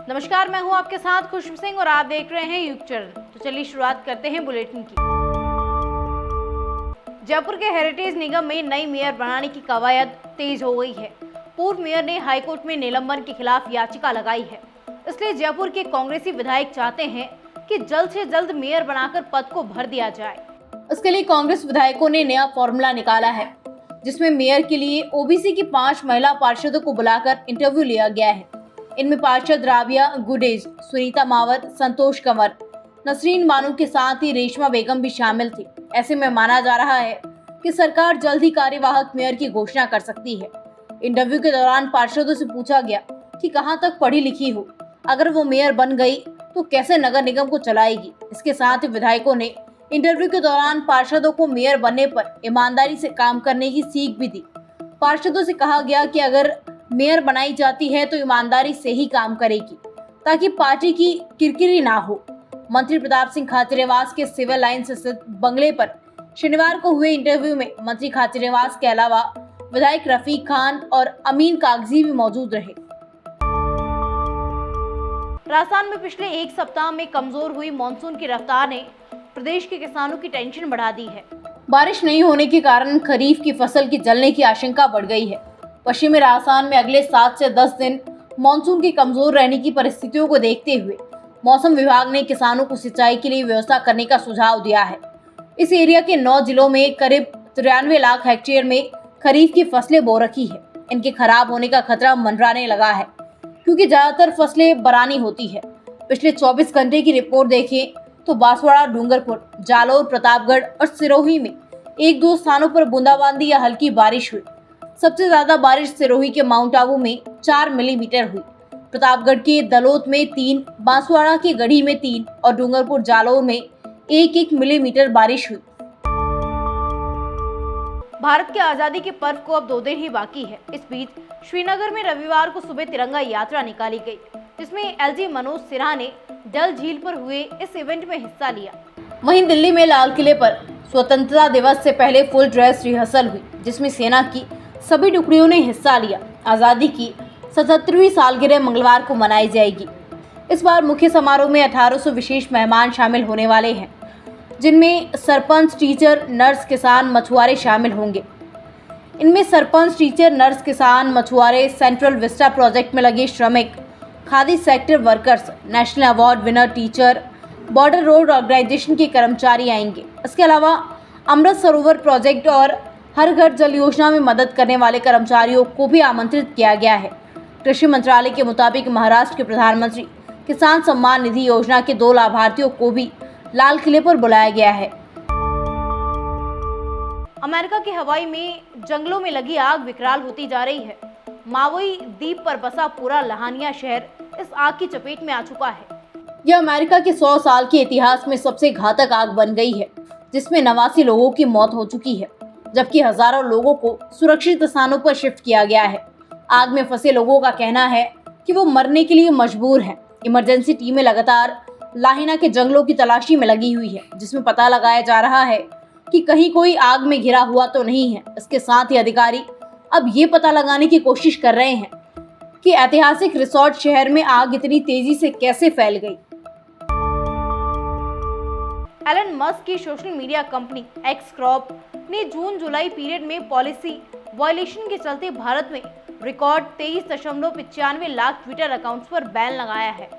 नमस्कार, मैं हूं आपके साथ खुशबू सिंह और आप देख रहे हैं युग चरण। तो चलिए शुरुआत करते हैं बुलेटिन की। जयपुर के हेरिटेज निगम में नई मेयर बनाने की कवायद तेज हो गई है। पूर्व मेयर ने हाईकोर्ट में निलंबन के खिलाफ याचिका लगाई है। इसलिए जयपुर के कांग्रेसी विधायक चाहते हैं कि जल्द से जल्द मेयर बनाकर पद को भर दिया जाए। इसके लिए कांग्रेस विधायकों ने नया फॉर्मूला निकाला है, जिसमें मेयर के लिए ओबीसी की 5 महिला पार्षदों को बुलाकर इंटरव्यू लिया गया है। इनमें पार्षद राबिया गुडेज, सुनीता मावर, संतोष कंवर, नसरीन बानो के साथ ही रेशमा बेगम भी शामिल थी। ऐसे में माना जा रहा है कि सरकार जल्द ही कार्यवाहक मेयर की घोषणा कर सकती है। इंटरव्यू के दौरान पार्षदों से पूछा गया कि कहां तक पढ़ी लिखी हो, अगर वो मेयर बन गई तो कैसे नगर निगम को चलाएगी। इसके साथ ही विधायकों ने इंटरव्यू के दौरान पार्षदों को मेयर बनने पर ईमानदारी से काम करने की सीख भी दी। पार्षदों से कहा गया कि अगर मेयर बनाई जाती है तो ईमानदारी से ही काम करेगी, ताकि पार्टी की किरकिरी ना हो। मंत्री प्रताप सिंह खाचरियावास के सिविल लाइन स्थित बंगले पर शनिवार को हुए इंटरव्यू में मंत्री खाचरियावास के अलावा विधायक रफीक खान और अमीन कागजी भी मौजूद रहे। राजस्थान में पिछले एक सप्ताह में कमजोर हुई मानसून की रफ्तार ने प्रदेश के किसानों की टेंशन बढ़ा दी है। बारिश नहीं होने के कारण खरीफ की फसल की जलने की आशंका बढ़ गई है। पश्चिमी राजस्थान में अगले 7 से 10 दिन मानसून की कमजोर रहने की परिस्थितियों को देखते हुए मौसम विभाग ने किसानों को सिंचाई के लिए व्यवस्था करने का सुझाव दिया है। इस एरिया के 9 जिलों में करीब 93 लाख हेक्टेयर में खरीफ की फसलें बो रखी है। इनके खराब होने का खतरा मंडराने लगा है, क्योंकि ज्यादातर फसलें बरानी होती है। पिछले 24 घंटे की रिपोर्ट देखें तो बांसवाड़ा, डूंगरपुर, जालोर, प्रतापगढ़ और सिरोही में 1-2 स्थानों पर बूंदाबांदी या हल्की बारिश हुई। सबसे ज्यादा बारिश सिरोही के माउंट आबू में 4 मिलीमीटर हुई। प्रतापगढ़ के दलोत में 3, बांसवाड़ा के गढ़ी में 3 और डूंगरपुर, जालोर में 1-1 मिलीमीटर बारिश हुई। भारत की आजादी के पर्व को अब 2 दिन ही बाकी है। इस बीच श्रीनगर में रविवार को सुबह तिरंगा यात्रा निकाली गई, जिसमें एलजी मनोज सिन्हा ने डल झील पर हुए इस इवेंट में हिस्सा लिया। वहीं दिल्ली में लाल किले पर स्वतंत्रता दिवस से पहले फुल ड्रेस रिहर्सल हुई, जिसमें सेना की सभी टुकड़ियों ने हिस्सा लिया। आजादी की 77वीं सालगिरह मंगलवार को मनाई जाएगी। इस बार मुख्य समारोह में 1800 विशेष मेहमान शामिल होने वाले हैं, जिनमें सरपंच, टीचर, नर्स, किसान, मछुआरे शामिल होंगे। इनमें सरपंच, टीचर, नर्स, किसान, मछुआरे, सेंट्रल विस्टा प्रोजेक्ट में लगे श्रमिक, khadi sector workers, national award winner teacher, border road organisation के कर्मचारी आएंगे। इसके अलावा अमृत सरोवर प्रोजेक्ट और हर घर जल योजना में मदद करने वाले कर्मचारियों को भी आमंत्रित किया गया है। कृषि मंत्रालय के मुताबिक महाराष्ट्र के प्रधानमंत्री किसान सम्मान निधि योजना के 2 लाभार्थियों को भी लाल किले पर बुलाया गया है। अमेरिका के हवाई में जंगलों में लगी आग विकराल होती जा रही है। मावोई द्वीप पर बसा पूरा लहानिया शहर इस आग की चपेट में आ चुका है। यह अमेरिका के 100 साल के इतिहास में सबसे घातक आग बन गई है, जिसमें 89 लोगों की मौत हो चुकी है, जबकि हजारों लोगों को सुरक्षित स्थानों पर शिफ्ट किया गया है। आग में फंसे लोगों का कहना है कि वो मरने के लिए मजबूर हैं। इमरजेंसी टीमें लगातार लाहिना के जंगलों की तलाशी में लगी हुई है, जिसमें पता लगाया जा रहा है कि कहीं कोई आग में घिरा हुआ तो नहीं है। इसके साथ ही अधिकारी अब ये पता लगाने की कोशिश कर रहे हैं कि ऐतिहासिक रिसोर्ट शहर में आग इतनी तेजी से कैसे फैल गई। एलन मस्क की social media company x Corp ने जून-जुलाई पीरियड में पॉलिसी वायलेशन के चलते भारत में रिकॉर्ड 23.95 लाख ट्विटर अकाउंट्स पर बैन लगाया है।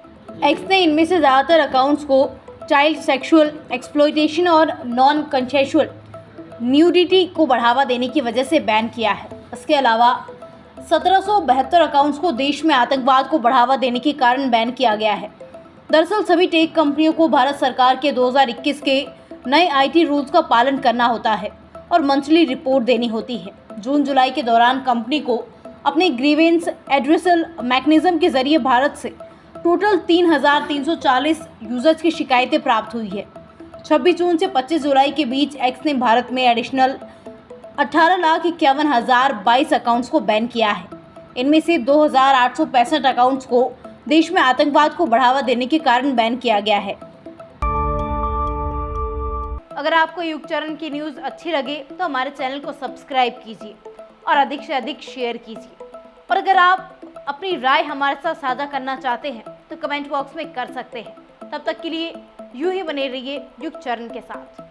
एक्स ने इनमें से ज्यादातर अकाउंट्स को चाइल्ड सेक्सुअल एक्सप्लॉयटेशन और नॉन कंसेंशुअल न्यूडिटी को बढ़ावा देने की वजह से बैन किया है। इसके अलावा 1772 अकाउंट्स को देश में आतंकवाद को बढ़ावा देने के कारण बैन किया गया है। दरअसल सभी टेक कंपनियों को भारत सरकार के 2021 के नए आईटी रूल्स का पालन करना होता है और मंथली रिपोर्ट देनी होती है। जून-जुलाई के दौरान कंपनी को अपने ग्रीवेंस एड्रेसल मैकेनिज्म के जरिए भारत से टोटल 3,340 यूजर्स की शिकायतें प्राप्त हुई है। 26 जून से 25 जुलाई के बीच एक्स ने भारत में एडिशनल 18,51,022 अकाउंट्स को बैन किया है। इनमें से 2,865 अकाउंट्स को देश में आतंकवाद को बढ़ावा देने के कारण बैन किया गया है। अगर आपको युग चरण की न्यूज़ अच्छी लगे तो हमारे चैनल को सब्सक्राइब कीजिए और अधिक से अधिक शेयर कीजिए। और अगर आप अपनी राय हमारे साथ साझा करना चाहते हैं तो कमेंट बॉक्स में कर सकते हैं। तब तक के लिए यूं ही बने रहिए युग चरण के साथ।